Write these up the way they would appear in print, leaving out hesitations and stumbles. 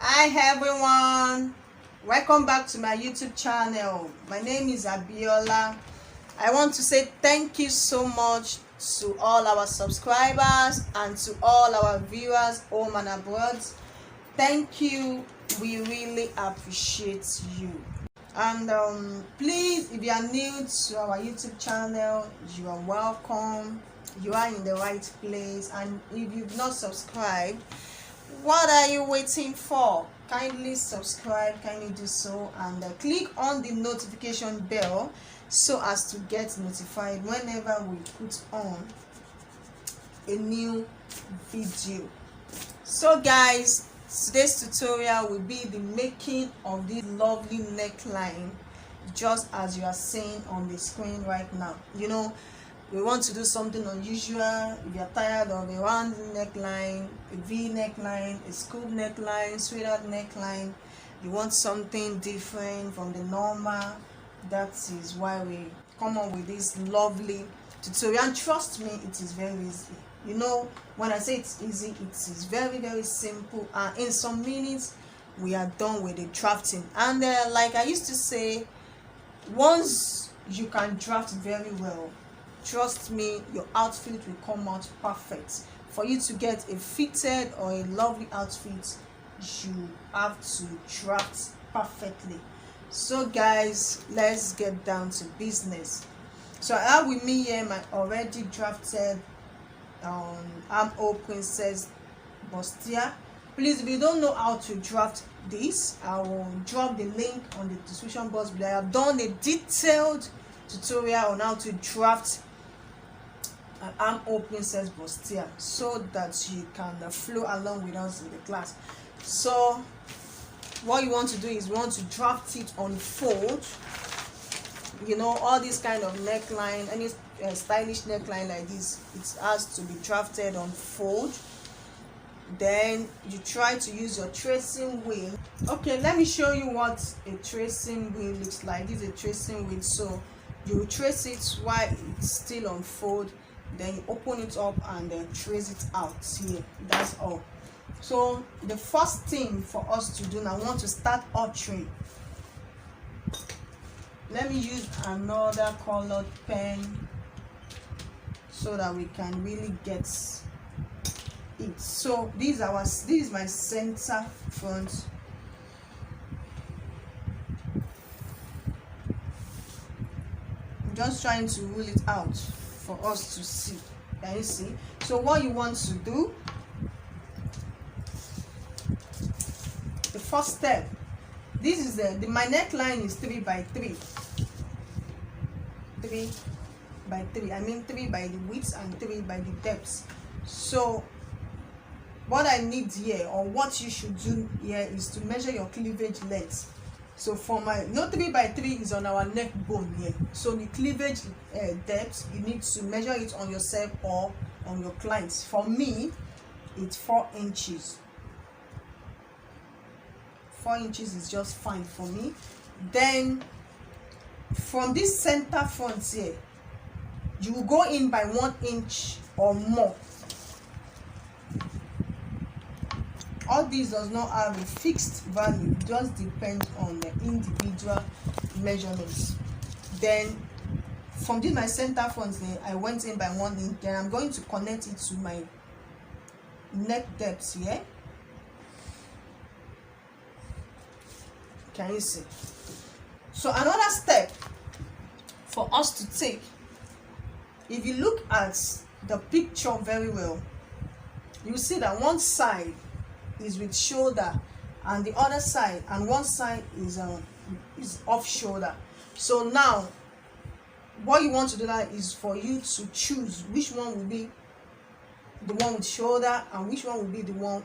Hi everyone, welcome back to my YouTube channel. My name is Abiola. I want to say thank you so much to all our subscribers and to all our viewers home and abroad. Thank you, we really appreciate you. And please, if you are new to our YouTube channel, you are welcome. You are in the right place. And if you've not subscribed, what are you waiting for? Kindly subscribe, kindly do so, and click on the notification bell so as to get notified whenever we put on a new video. So guys, today's tutorial will be the making of this lovely neckline, just as you are seeing on the screen right now. You know, we want to do something unusual. If you're tired of a round neckline, a V neckline, a scoop neckline, sweater neckline, you want something different from the normal, that is why we come up with this lovely tutorial. And trust me, it is very easy. You know, when I say it's easy, it is very simple, and in some minutes we are done with the drafting. And like I used to say, once you can draft very well, trust me, your outfit will come out perfect. For you to get a fitted or a lovely outfit, you have to draft perfectly. So guys, let's get down to business. So I have with me here my already drafted armhole princess bustier. Please, if you don't know how to draft this, I will drop the link on the description box below. I have done a detailed tutorial on how to draft an armhole princess bustier so that you can flow along with us in the class. So what you want to do is you want to draft it on fold. You know, all this kind of neckline, any stylish neckline like this, it has to be drafted on fold. Then you try to use your tracing wheel. Okay, let me show you what a tracing wheel looks like. This is a tracing wheel. So you trace it while it's still on fold, then you open it up and then trace it out here. That's all. So the first thing for us to do now, I want to start altering. Let me use another colored pen so that we can really get it. So this is my center front. I'm just trying to rule it out for us to see. Can you see? So what you want to do, the first step, this is my neckline is 3 by 3. 3 by 3. I mean 3 by the width and 3 by the depth. So what I need here, or what you should do here, is to measure your cleavage length. So for my 3 by 3 is on our neck bone here. So the cleavage depth, you need to measure it on yourself or on your clients. For me, it's 4 inches. 4 inches is just fine for me. Then from this center front here, you will go in by 1 inch or more. All this does not have a fixed value, it just depends on the individual measurements. Then from this my center front here, I went in by 1 inch. Then I'm going to connect it to my neck depth here. Can you see? So another step for us to take, if you look at the picture very well, you see that one side is with shoulder and the other side, and one side is off shoulder. So now what you want to do now is for you to choose which one will be the one with shoulder and which one will be the one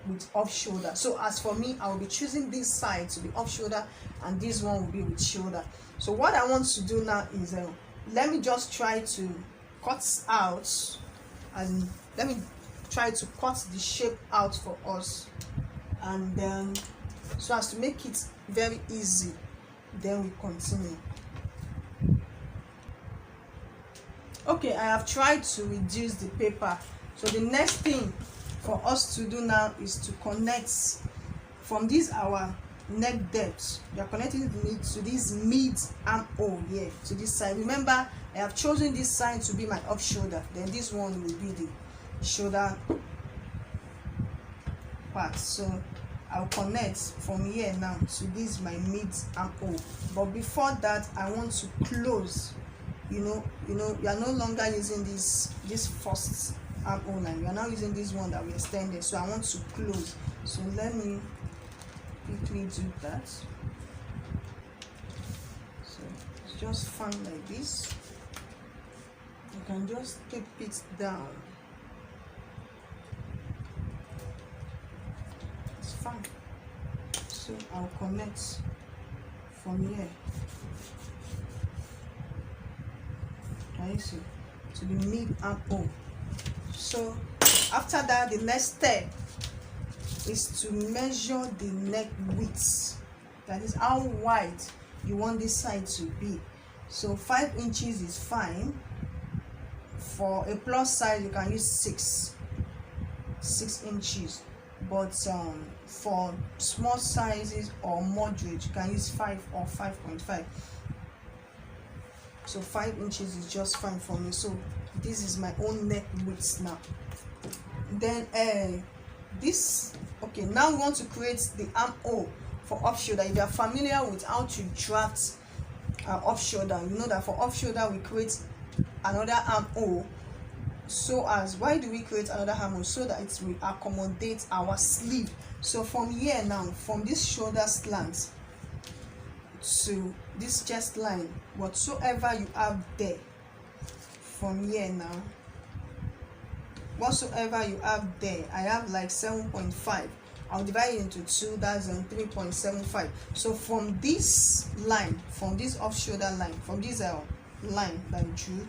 with off shoulder. So as for me, I will be choosing this side to be off shoulder and this one will be with shoulder. So what I want to do now is let me just try to cut out, and let me try to cut the shape out for us, and then so as to make it very easy, then we continue. Okay, I have tried to reduce the paper. So the next thing for us to do now is to connect from this our neck depth, you are connecting it to this mid armhole here, to this side. Remember, I have chosen this side to be my off shoulder, then this one will be the shoulder part. So I'll connect from here now to this my mid armhole. But before that, I want to close. You are no longer using this first armhole line. You are now using this one that we extended. So I want to close. So let me quickly do that. So it's just fine like this. You can just tape it down. It's fine. So I'll connect from here. Can you see? To the mid armhole. So after that, the next step is to measure the neck width. That is how wide you want this side to be. So 5 inches is fine. For a plus size, you can use 6 inches. But for small sizes or moderate, you can use 5 or 5.5. So 5 inches is just fine for me. So this is my own neck width now. Then this, okay, now we want to create the armhole for off shoulder. If you are familiar with how to draft off shoulder, you know that for off shoulder we create another armhole. So as, why do we create another armhole? So that it will accommodate our sleeve. So from here now, from this shoulder slant to this chest line, whatsoever you have there, from here now, whatsoever you have there, I have like 7.5. I'll divide it into 2, that's 3.75. So from this line, from this off shoulder line, from this line that I drew,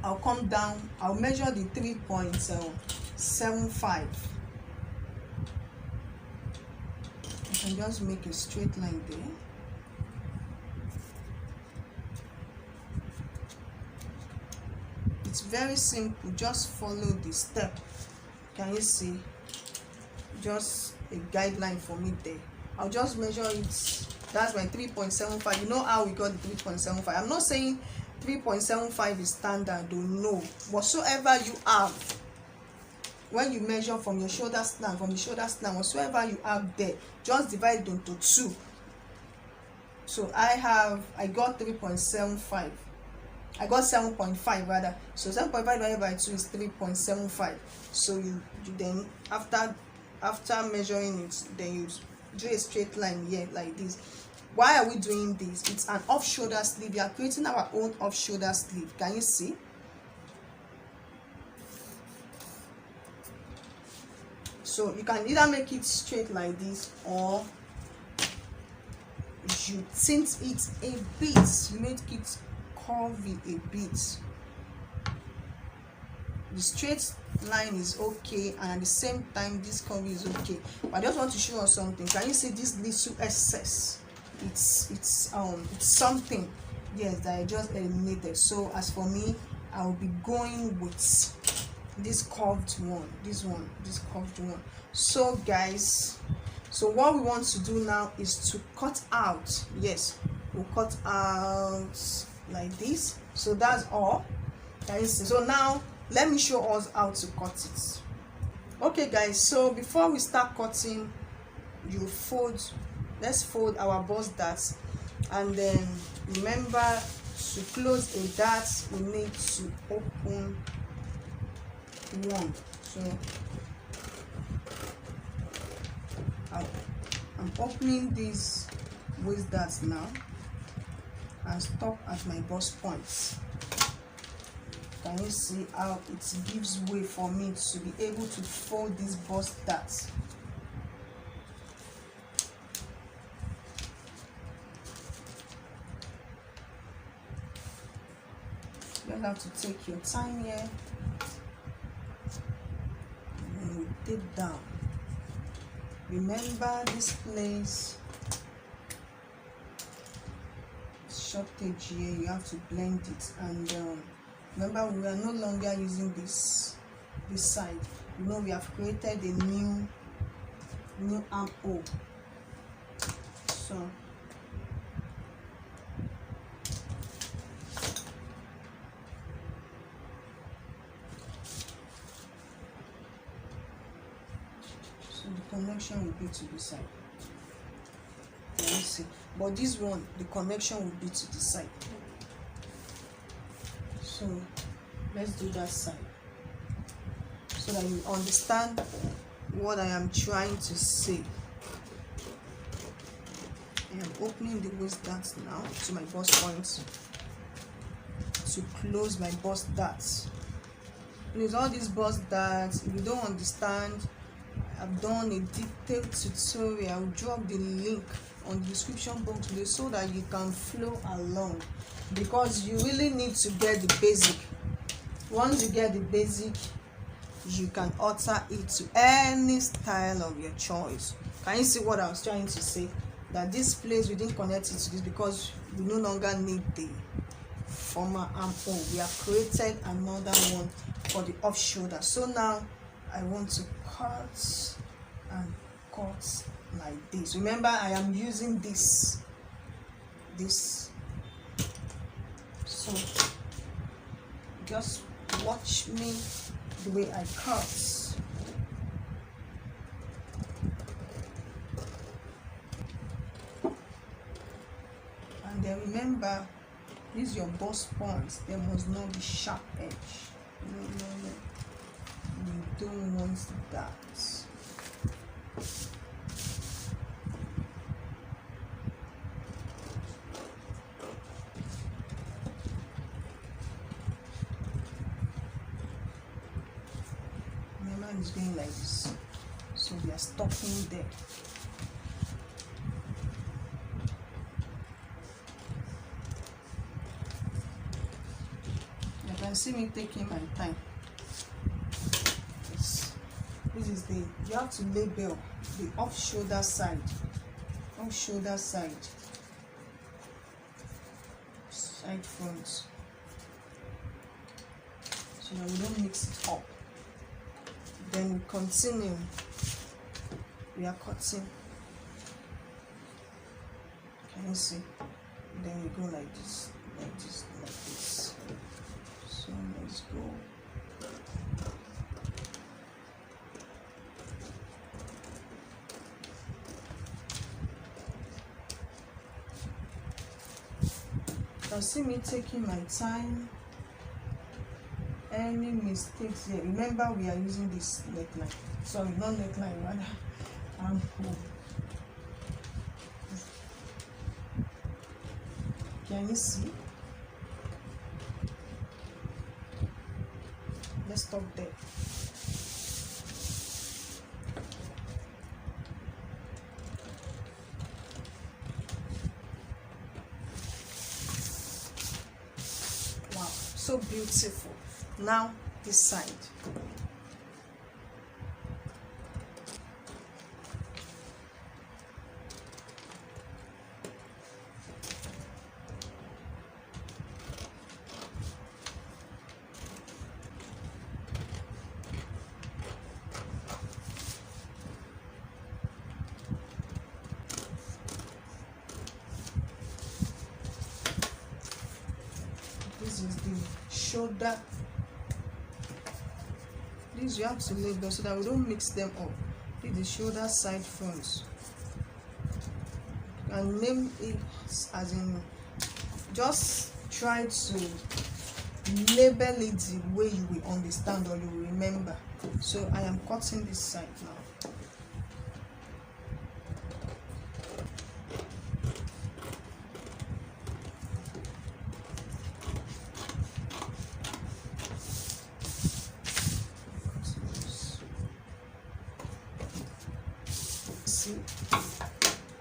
I'll come down, I'll measure the 3.75. I can just make a straight line there. It's very simple, just follow the step. Can you see? Just a guideline for me there. I'll just measure it. That's my 3.75. You know how we got the 3.75. I'm not saying 3.75 is standard, don't know. Whatsoever you have, when you measure from your shoulder slant, whatsoever you have there, just divide it into 2. So I got 3.75. I got 7.5 rather. So 7.5 divided by 2 is 3.75. So you then after measuring it, then you do a straight line here like this. Why are we doing this? It's an off shoulder sleeve. We are creating our own off shoulder sleeve. Can you see? So you can either make it straight like this, or you tint it a bit. You make it curvy a bit. The straight line is okay, and at the same time this curvy is okay. But I just want to show us something. Can you see this little excess? It's something, yes, that I just eliminated. So as for me, I will be going with this curved one, this curved one. So guys, so what we want to do now is to cut out. Yes, we'll cut out like this. So that's all. Can you see? So now let me show us how to cut it. Okay guys, so before we start cutting, let's fold our bust darts, and then remember to close a dart, we need to open one. So I'm opening these waist darts now and stop at my bust points. Can you see how it gives way for me to be able to fold this bust darts? You have to take your time here and we tape down. Remember this place, shortage here, you have to blend it. And remember, we are no longer using this side. You know, we have created a new new armhole. So the connection will be to the side. Let me see. But this one, the connection will be to the side. So let's do that side so that you understand what I am trying to say. I am opening the waist dart now to my bust points to close my bust darts. Please, all these bust darts, if you don't understand, I've done a detailed tutorial. I'll drop the link on the description box below so that you can flow along, because you really need to get the basic. Once you get the basic, you can alter it to any style of your choice. Can you see what I was trying to say? That this place, we didn't connect it to this because we no longer need the former armhole. We have created another one for the off shoulder. So now I want to cut and cut like this. Remember, I am using this. So just watch me the way I cut. And then remember, this is your bust points. There must not be sharp edge. No. You don't want that. Remember, it's going like this, so we are stopping there. You can see me taking my time. This is the, you have to label the off shoulder side, side front, so that we don't mix it up. Then we continue. We are cutting. Can you see? Then we go like this, like this, like this. So let's go. You can see me taking my time. Any mistakes here? Remember, we are using this neckline. Sorry, not neckline, rather armhole. Can you see? Let's stop there. Wow, so beautiful. Now this side. This is the shoulder. This you have to label so that we don't mix them up. This is the shoulder side front. And name it as in, just try to label it the way you will understand or you will remember. So I am cutting this side now.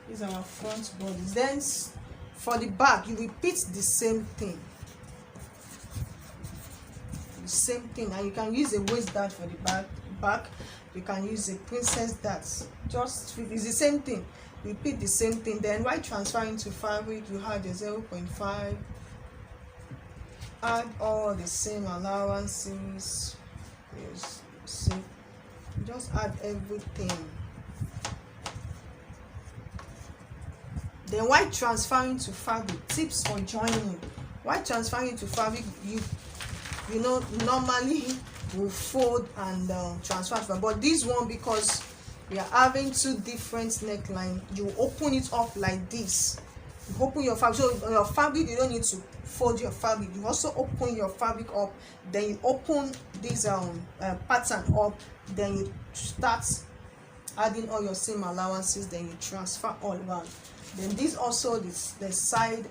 These are our front bodies. Then for the back, you repeat the same thing. And you can use a waist dart for the back. You can use a princess dart. Just it's the same thing. Repeat the same thing. Then while transferring to fabric, you add the 0.5. Add all the same allowances. Yes, see, just add everything. Then while transferring to fabric, tips for joining. While transferring to fabric, you know, normally will fold and transfer, but this one, because we are having two different neckline, you open it up like this. You open your fabric, so your fabric, you don't need to fold your fabric, you also open your fabric up, then you open this pattern up, then you start adding all your seam allowances, then you transfer all around. Then this also, the side,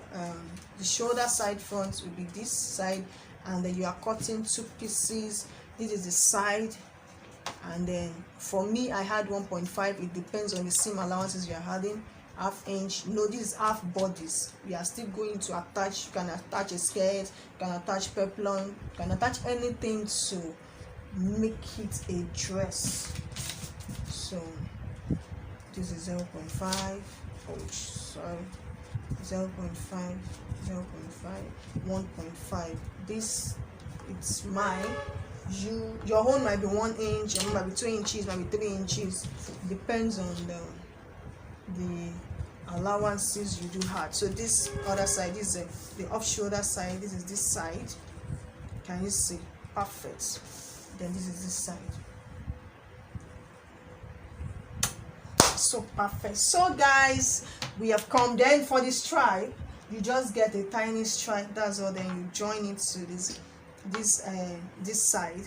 the shoulder side front will be this side, and then you are cutting two pieces. This is the side, and then for me I had 1.5. It depends on the seam allowances you are adding. Half inch. No, this is half bodice. We are still going to attach. You can attach a skirt, you can attach peplum, you can attach anything to make it a dress. So this is 0.5. oh sorry, 0.5, 1.5. This, it's mine. Your own might be 1 inch, your own might be 2 inches, might be 3 inches. Depends on the allowances you do have. So this other side, this is the off shoulder side, this is this side. Can you see? Perfect. Then this is this side. So perfect. So guys, we have come. Then for the stripe, you just get a tiny stripe, that's all. Then you join it to this side.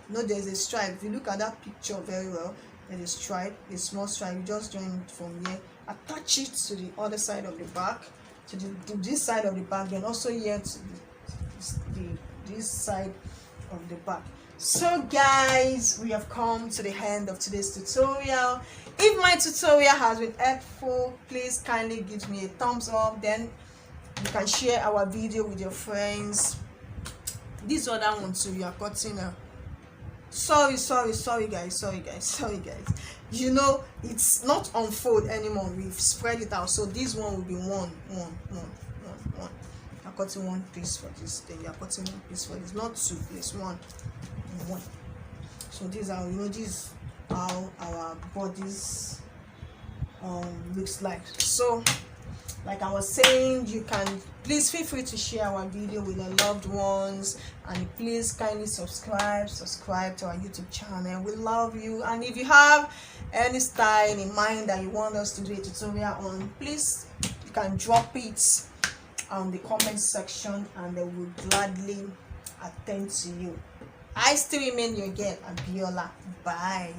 You know, there's a stripe. If you look at that picture very well, there's a stripe, a small stripe. You just join it from here, attach it to the other side of the back, to this side of the back, then also here to this side of the back. So guys, we have come to the end of today's tutorial. If my tutorial has been helpful, please kindly give me a thumbs up. Then you can share our video with your friends. This other one too, you are cutting now. Sorry guys. You know, it's not unfold anymore. We've spread it out. So this one will be one. You're cutting one piece for this. Then you're cutting one piece for this. Not two, it's one. So these are, you know, this how our bodies looks like. So like I was saying, you can please feel free to share our video with your loved ones, and please kindly subscribe to our YouTube channel. We love you. And if you have any style in mind that you want us to do a tutorial on, please, you can drop it on the comment section, and they will gladly attend to you. I still remain your girl, Abiola. Bye.